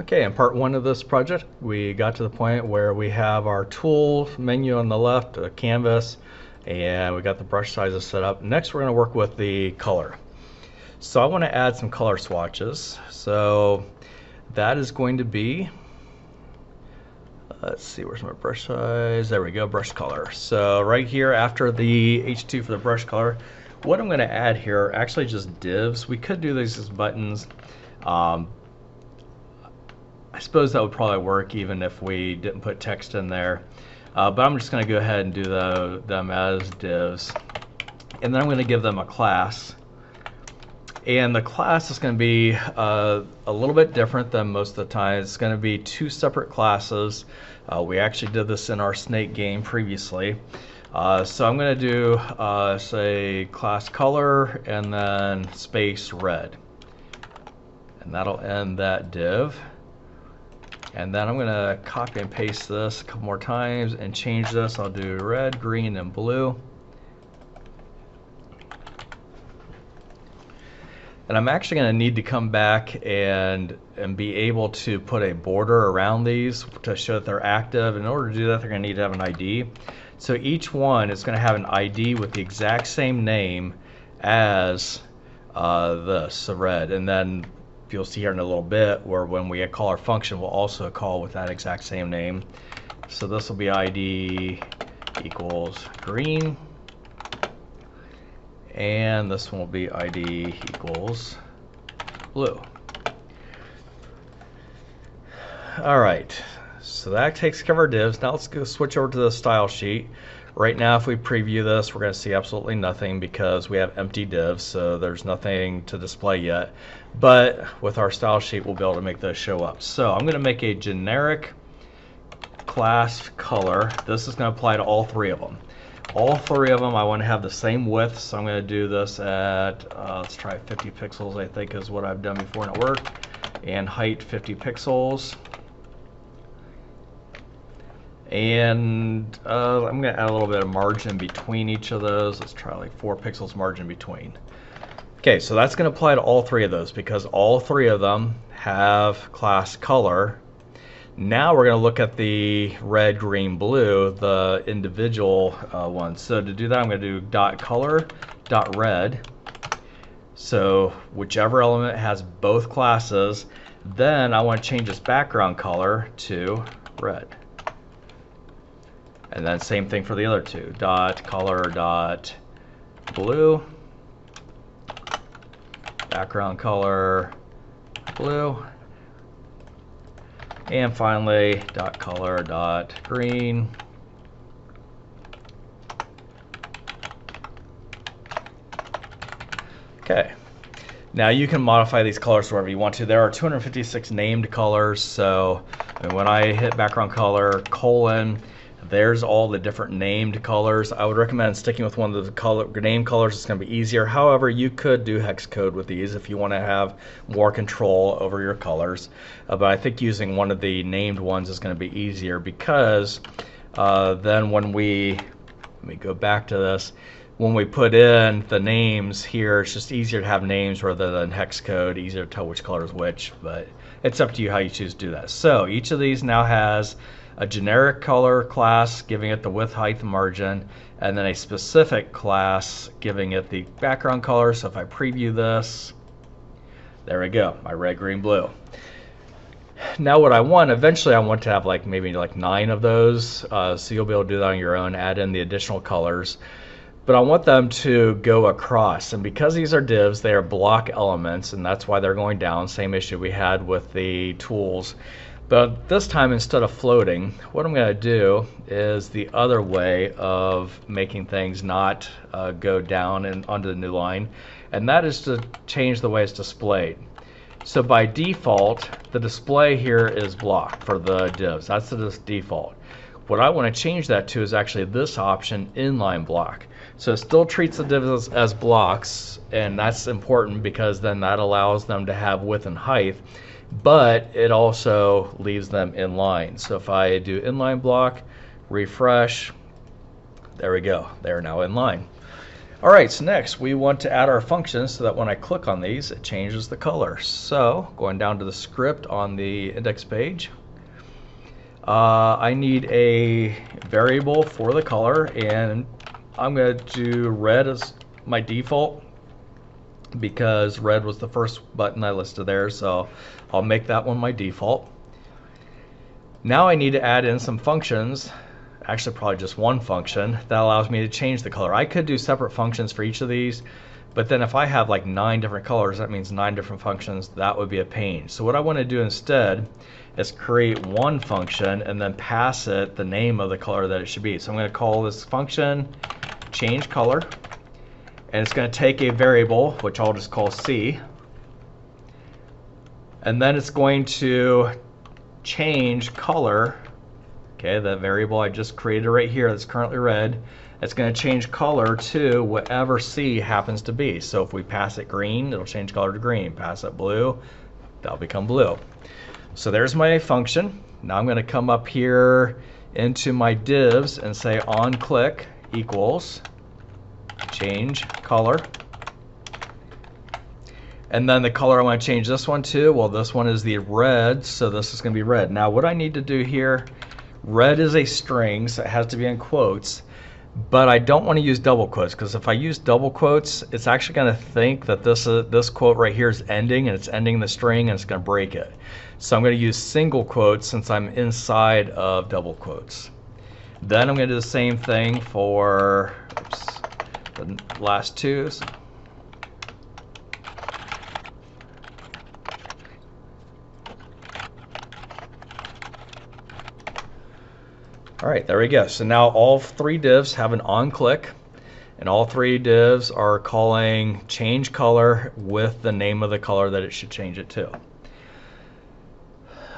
Okay, in part one of this project, we got to the point where we have our tool menu on the left, a canvas, and we got the brush sizes set up. Next, we're going to work with the color. So I want to add some color swatches. So that is going to be, let's see, where's my brush size? There we go, brush color. So right here after the H2 for the brush color, what I'm going to add here are actually just divs. We could do these as buttons. I suppose that would probably work even if we didn't put text in there. But I'm just going to go ahead and do them as divs. And then I'm going to give them a class. And the class is going to be a little bit different than most of the time. It's going to be two separate classes. We actually did this in our snake game previously. So I'm going to do, say, class color and then space red. And that'll end that div. And then I'm going to copy and paste this a couple more times and change this. I'll do red, green, and blue. And I'm actually going to need to come back and be able to put a border around these to show that they're active. In order to do that, they're going to need to have an ID. So each one is going to have an ID with the exact same name as this, the red. And then you'll see here in a little bit where when we call our function, we'll also call with that exact same name. So this will be ID equals green. And this one will be ID equals blue. All right, so that takes care of our divs. Now let's go switch over to the style sheet. Right now, if we preview this, we're going to see absolutely nothing because we have empty divs, so there's nothing to display yet. But with our style sheet, we'll be able to make those show up. So I'm going to make a generic class color. This is going to apply to all three of them. All three of them, I want to have the same width, so I'm going to do this at, let's try 50 pixels, I think is what I've done before and it worked. And height 50 pixels. And I'm going to add a little bit of margin between each of those. Let's try like 4 pixels margin between. Okay, so that's going to apply to all three of those because all three of them have class color. Now we're going to look at the red, green, blue, the individual ones. So to do that, I'm going to do .color.red. So whichever element has both classes, then I want to change its background color to red. And then same thing for the other two. .color.blue, background color blue. And finally, .color.green. Okay. Now you can modify these colors wherever you want to. There are 256 named colors, so when I hit background color, colon, there's all the different named colors. I would recommend sticking with one of the name colors. It's going to be easier. However, you could do hex code with these if you want to have more control over your colors. But I think using one of the named ones is going to be easier because then when let me go back to this. When we put in the names here, it's just easier to have names rather than hex code, easier to tell which color is which, but it's up to you how you choose to do that. So each of these now has a generic color class giving it the width, height, and margin, and then a specific class giving it the background color. So if I preview this, there we go, my red, green, blue. Now what I want, eventually I want to have maybe 9 of those, so you'll be able to do that on your own, add in the additional colors. But I want them to go across, and because these are divs, they are block elements, and that's why they're going down. Same issue we had with the tools. But this time, instead of floating, what I'm going to do is the other way of making things not go down and onto the new line, and that is to change the way it's displayed. So by default, the display here is blocked for the divs. That's the default. What I want to change that to is actually this option, inline block. So it still treats the divs as blocks, and that's important because then that allows them to have width and height, but it also leaves them in line. So if I do inline block, refresh, there we go, they're now in line. Alright, so next we want to add our functions so that when I click on these, it changes the color. So, going down to the script on the index page, I need a variable for the color, and I'm going to do red as my default because red was the first button I listed there, so I'll make that one my default. Now I need to add in some functions, actually probably just one function, that allows me to change the color. I could do separate functions for each of these, but then if I have like 9 different colors, that means 9 different functions. That would be a pain. So what I want to do instead is create one function and then pass it the name of the color that it should be. So I'm going to call this function change color, and it's going to take a variable, which I'll just call C, and then it's going to change color. Okay, the variable I just created right here that's currently red, it's going to change color to whatever C happens to be. So if we pass it green, it'll change color to green. Pass it blue, that'll become blue. So there's my function. Now I'm going to come up here into my divs and say onClick equals change color. And then the color I want to change this one to, well, this one is the red, so this is going to be red. Now what I need to do here, red is a string, so it has to be in quotes, but I don't want to use double quotes, because if I use double quotes, it's actually going to think that this quote right here is ending, and it's ending the string, and it's going to break it. So I'm going to use single quotes since I'm inside of double quotes. Then I'm going to do the same thing for the last two. Alright, there we go. So now all 3 divs have an onClick, and all 3 divs are calling change color with the name of the color that it should change it to.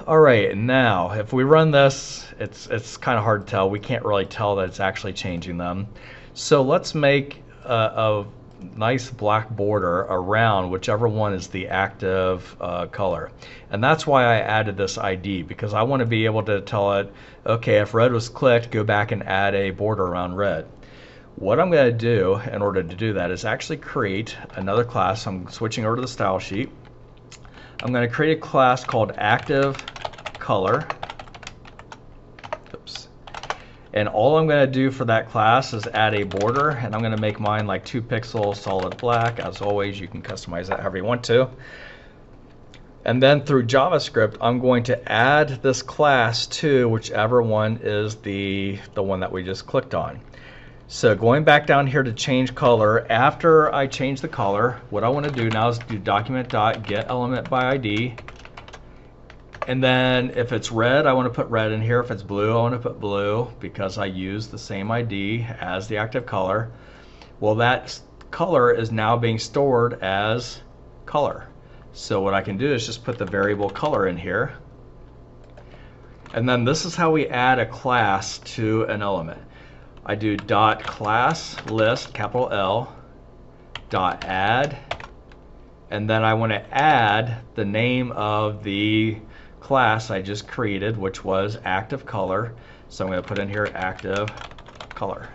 Alright, now if we run this, it's kind of hard to tell. We can't really tell that it's actually changing them. So let's make a nice black border around whichever one is the active color. And that's why I added this ID, because I want to be able to tell it, okay, if red was clicked, go back and add a border around red. What I'm going to do in order to do that is actually create another class. I'm switching over to the style sheet. I'm going to create a class called active color. Oops. And all I'm going to do for that class is add a border, and I'm going to make mine like 2 pixels solid black. As always, you can customize that however you want to. And then through JavaScript, I'm going to add this class to whichever one is the one that we just clicked on. So going back down here to change color, after I change the color, what I want to do now is do document.getElementById. And then if it's red, I want to put red in here. If it's blue, I want to put blue, because I use the same ID as the active color. Well, that color is now being stored as color. So what I can do is just put the variable color in here. And then this is how we add a class to an element. I do .classList, capital L, .add, and then I want to add the name of the class I just created, which was active color. So I'm going to put in here active color.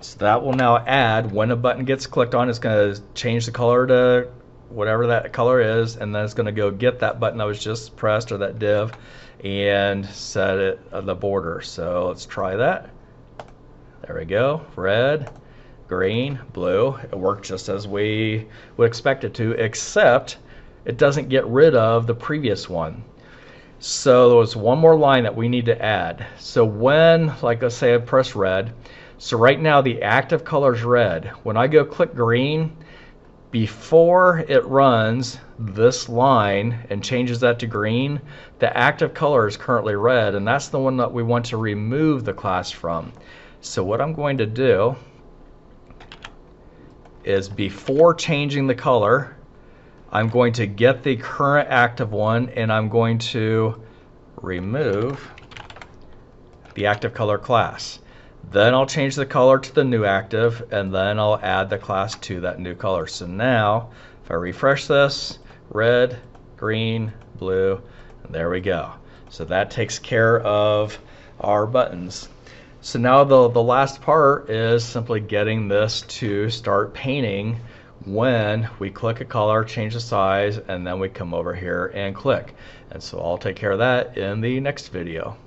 So that will now add, when a button gets clicked on, it's going to change the color to whatever that color is, and then it's going to go get that button that was just pressed, or that div, and set it the border. So let's try that. There we go. Red, green, blue. It worked just as we would expect it to, except it doesn't get rid of the previous one. So there was one more line that we need to add. So when, like let's say I press red, so right now the active color is red. When I go click green, before it runs this line and changes that to green, the active color is currently red, and that's the one that we want to remove the class from. So what I'm going to do is, before changing the color, I'm going to get the current active one, and I'm going to remove the active color class. Then I'll change the color to the new active, and then I'll add the class to that new color. So now, if I refresh this, red, green, blue, and there we go. So that takes care of our buttons. So now the last part is simply getting this to start painting when we click a color, change the size, and then we come over here and click. And so I'll take care of that in the next video.